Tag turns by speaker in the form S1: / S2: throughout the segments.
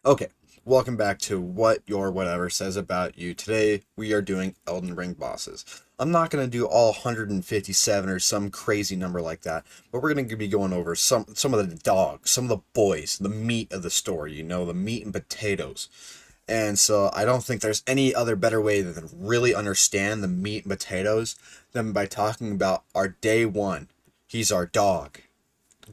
S1: Okay, welcome back to What Your Whatever Says About You. Today we are doing Elden Ring bosses. I'm not going to do all 157 or some crazy number like that, but we're going to be going over some of the dogs, some of the boys, the meat of the story, the meat and potatoes. And so I don't think there's any other better way than really understand the meat and potatoes than by talking about our day one. He's our dog.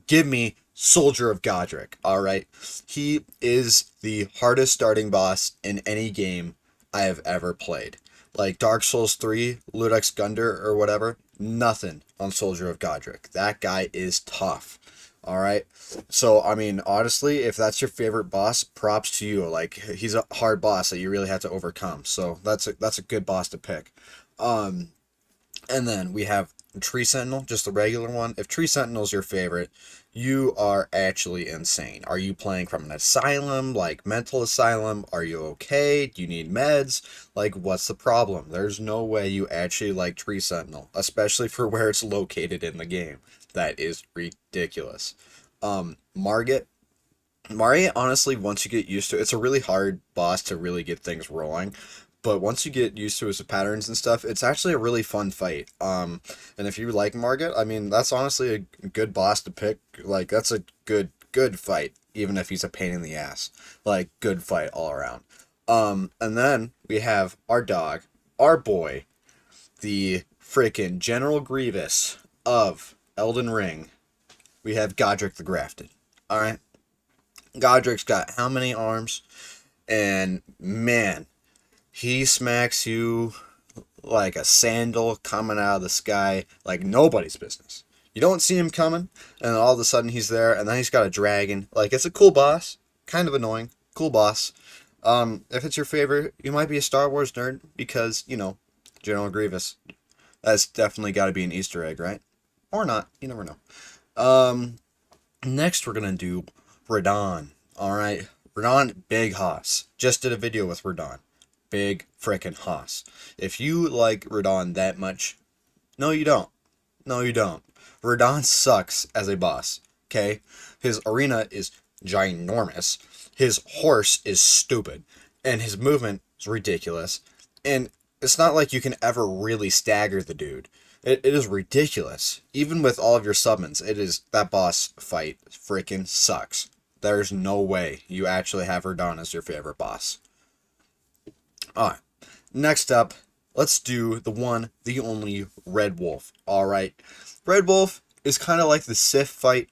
S1: Give me Soldier of Godric. All right, he is the hardest starting boss in any game I have ever played. Like Dark Souls 3, Ludex Gundyr, or whatever, nothing on Soldier of Godric. That guy is tough. All right. So, I mean, honestly, if that's your favorite boss, props to you. Like, he's a hard boss that you really have to overcome. So, that's a good boss to pick. Um, and then we have Tree Sentinel, just the regular one. If Tree Sentinel's your favorite, you are actually insane. Are you playing from an asylum, like mental asylum? Are you okay? Do you need meds? Like, what's the problem? There's no way you actually like Tree Sentinel, especially for where it's located in the game. That is ridiculous. Margaret. Margaret, honestly, once you get used to it, it's a really hard boss to really get things rolling. But once you get used to his patterns and stuff, it's actually a really fun fight. And if you like Margaret, I mean, that's honestly a good boss to pick. Like, that's a good fight, even if he's a pain in the ass. Like, good fight all around. And then we have our dog, our boy, the freaking General Grievous of Elden Ring. We have Godric the Grafted. All right. Godric's got how many arms? And man, he smacks you like a sandal coming out of the sky, like nobody's business. You don't see him coming, and all of a sudden he's there, and then he's got a dragon. Like, it's a cool boss, kind of annoying, cool boss. If it's your favorite, you might be a Star Wars nerd because General Grievous. That's definitely got to be an Easter egg, right? Or not. You never know. Um, Next we're gonna do radahn. All right, radahn, big hoss. Just did a video with radahn. Big frickin' hoss. If you like radahn that much, no, you don't. No, you don't. Radahn sucks as a boss. Okay, his arena is ginormous. His horse is stupid, and his movement is ridiculous. And it's not like you can ever really stagger the dude. It is ridiculous. Even with all of your summons, it is that boss fight freaking sucks. There's no way you actually have Radahn as your favorite boss. Alright. Next up, let's do the one, the only Red Wolf. Alright. Red Wolf is kind of like the Sif fight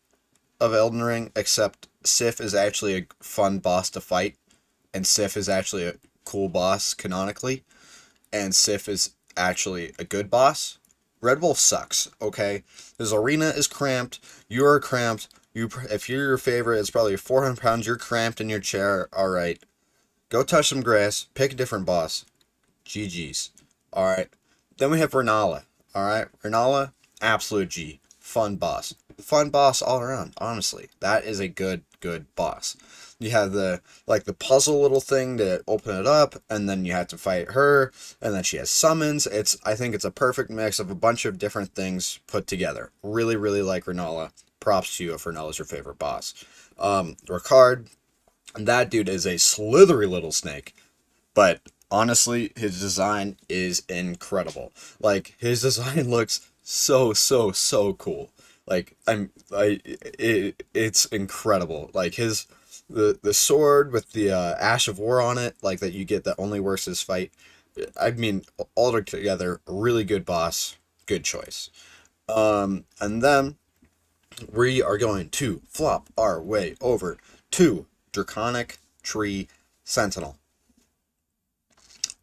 S1: of Elden Ring, except Sif is actually a fun boss to fight, and Sif is actually a cool boss canonically, and Sif is actually a good boss. Red Wolf sucks, okay? His arena is cramped. You're cramped. If you're your favorite, it's probably 400 pounds. You're cramped in your chair. All right. Go touch some grass. Pick a different boss. GG's. All right. Then we have Renala. All right. Renala, absolute G. Fun boss. Fun boss all around, honestly. That is a good boss. You have the puzzle little thing to open it up, and then you have to fight her, and then she has summons. I think it's a perfect mix of a bunch of different things put together. Really, really like Renala. Props to you if Renala's your favorite boss. Ricard, that dude is a slithery little snake. But honestly, his design is incredible. Like, his design looks so cool. Like, it's incredible. Like, the sword with the Ash of War on it, like that you get that only works this fight. I mean, all together, really good boss, good choice. And then we are going to flop our way over to Draconic Tree Sentinel.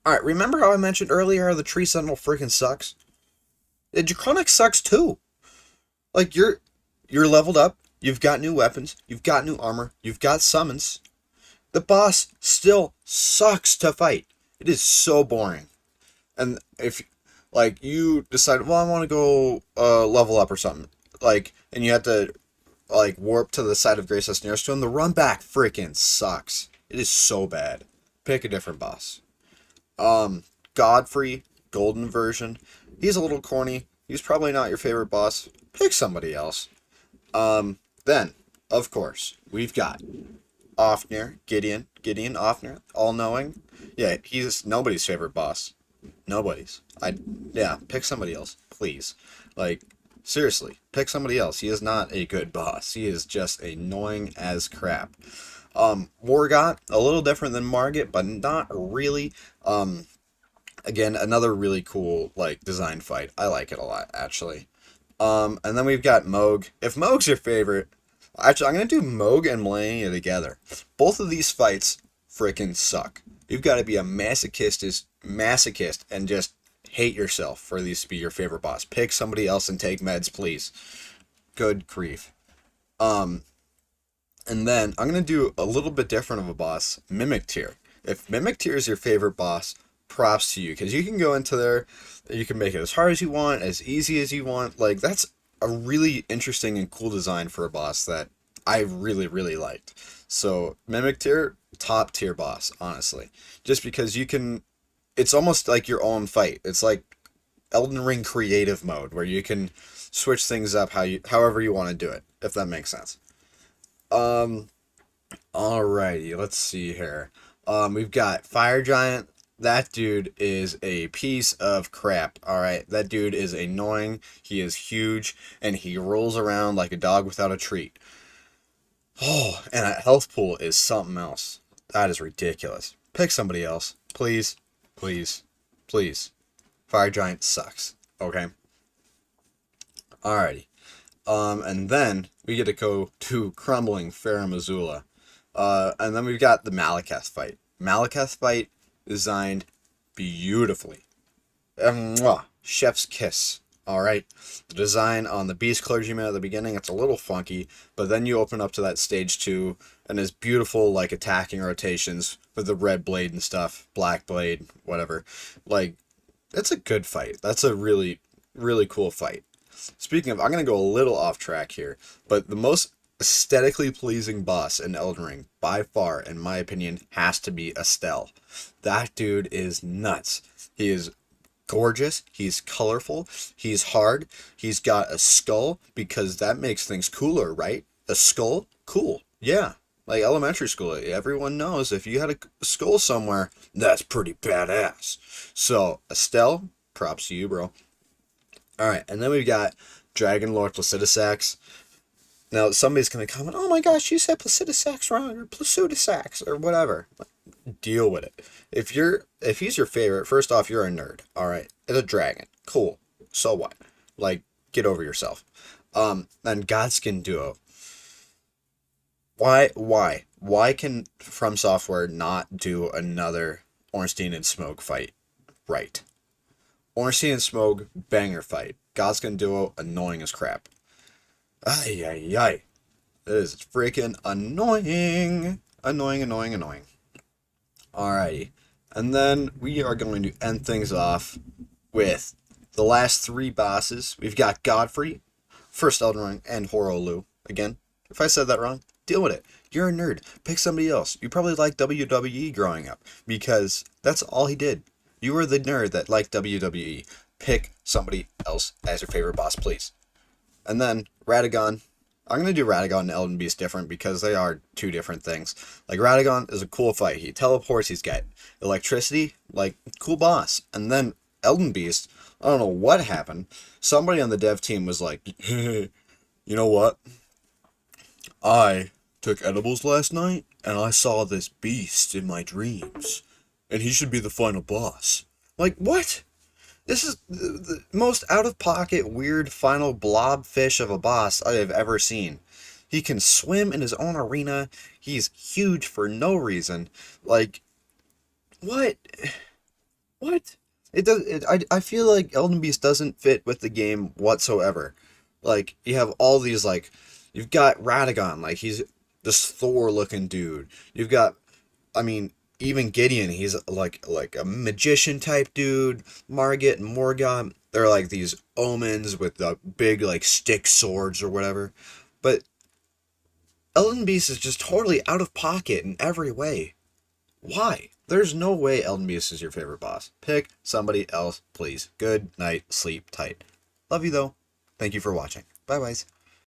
S1: Alright, remember how I mentioned earlier how the Tree Sentinel freaking sucks? The Draconic sucks too. Like, you're leveled up, you've got new weapons, you've got new armor, you've got summons. The boss still sucks to fight. It is so boring. And if like you decide, well, I want to go level up or something, like, and you have to like warp to the side of Graceless Nearstone, the run back freaking sucks. It is so bad. Pick a different boss. Godfrey, golden version. He's a little corny. He's probably not your favorite boss. Pick somebody else. Then, of course, we've got Ofnir, Gideon Ofnir, all-knowing. Yeah, he's nobody's favorite boss. Nobody's. Yeah, pick somebody else, please. Like, seriously, pick somebody else. He is not a good boss. He is just annoying as crap. Morgott, a little different than Margaret, but not really. Again, another really cool, like, design fight. I like it a lot, actually. And then we've got Moog. If Moog's your favorite, actually, I'm gonna do Moog and malenia together. Both of these fights freaking suck. You've got to be a masochist and just hate yourself for these to be your favorite boss. Pick somebody else and take meds, please. Good grief. Um, and then I'm gonna do a little bit different of a boss, Mimic Tier. If Mimic Tier is your favorite boss, props to you because you can go into there, you can make it as hard as you want, as easy as you want. Like that's a really interesting and cool design for a boss that I really liked. So Mimic Tier, top tier boss, honestly, just because you can. It's almost like your own fight. It's like Elden Ring creative mode where you can switch things up however you want to do it, if that makes sense. Um, Alrighty, let's see here. We've got Fire Giant. That dude is a piece of crap. Alright, that dude is annoying. He is huge, and he rolls around like a dog without a treat. Oh, and that health pool is something else. That is ridiculous. Pick somebody else. Please, please, please. Fire Giant sucks. Okay? Alrighty. And then we get to go to Crumbling Farum Azula. And then we've got the Malekith fight. Malekith fight designed beautifully. Chef's kiss. All right. The design on the Beast Clergyman at the beginning, it's a little funky, but then you open up to that stage 2, and there's beautiful, like, attacking rotations with the red blade and stuff, black blade, whatever. Like, it's a good fight. That's a really cool fight. Speaking of, I'm going to go a little off track here, but the most aesthetically pleasing boss in Elden Ring, by far, in my opinion, has to be Estelle. That dude is nuts. He is gorgeous, he's colorful, he's hard, he's got a skull, because that makes things cooler, right? A skull? Cool. Yeah. Like elementary school, everyone knows if you had a skull somewhere, that's pretty badass. So, Estelle, props to you, bro. Alright, and then we've got Dragon Lord Placidusax. Now, somebody's going to comment, oh my gosh, you said Placidusax wrong, or Placidusax, or whatever. Deal with it. If he's your favorite, first off, you're a nerd. Alright. It's a dragon. Cool. So what? Like, get over yourself. And Godskin Duo. Why can From Software not do another Ornstein and Smoke fight? Right. Ornstein and Smoke, banger fight. Godskin Duo, annoying as crap. Ay, ay, ay. It is freaking annoying. Annoying. Alrighty. And then we are going to end things off with the last 3 bosses. We've got Godfrey, First Elden Ring, and Horolu. Again, if I said that wrong, deal with it. You're a nerd. Pick somebody else. You probably liked WWE growing up, because that's all he did. You were the nerd that liked WWE. Pick somebody else as your favorite boss, please. And then Radahn. I'm going to do Radahn and Elden Beast different because they are 2 different things. Like, Radahn is a cool fight. He teleports, he's got electricity, like, cool boss. And then Elden Beast, I don't know what happened. Somebody on the dev team was like, you know what? I took edibles last night, and I saw this beast in my dreams. And he should be the final boss. Like, what? This is the most out-of-pocket, weird, final blobfish of a boss I have ever seen. He can swim in his own arena. He's huge for no reason. Like, what? What? It does. I feel like Elden Beast doesn't fit with the game whatsoever. Like, you have all these, like, you've got Radahn, like, he's this Thor-looking dude. You've got, I mean, even Gideon, he's like a magician type dude. Margaret and Morgott, they're like these omens with the big like stick swords or whatever. But Elden Beast is just totally out of pocket in every way. Why? There's no way Elden Beast is your favorite boss. Pick somebody else, please. Good night, sleep tight. Love you though. Thank you for watching. Bye, guys.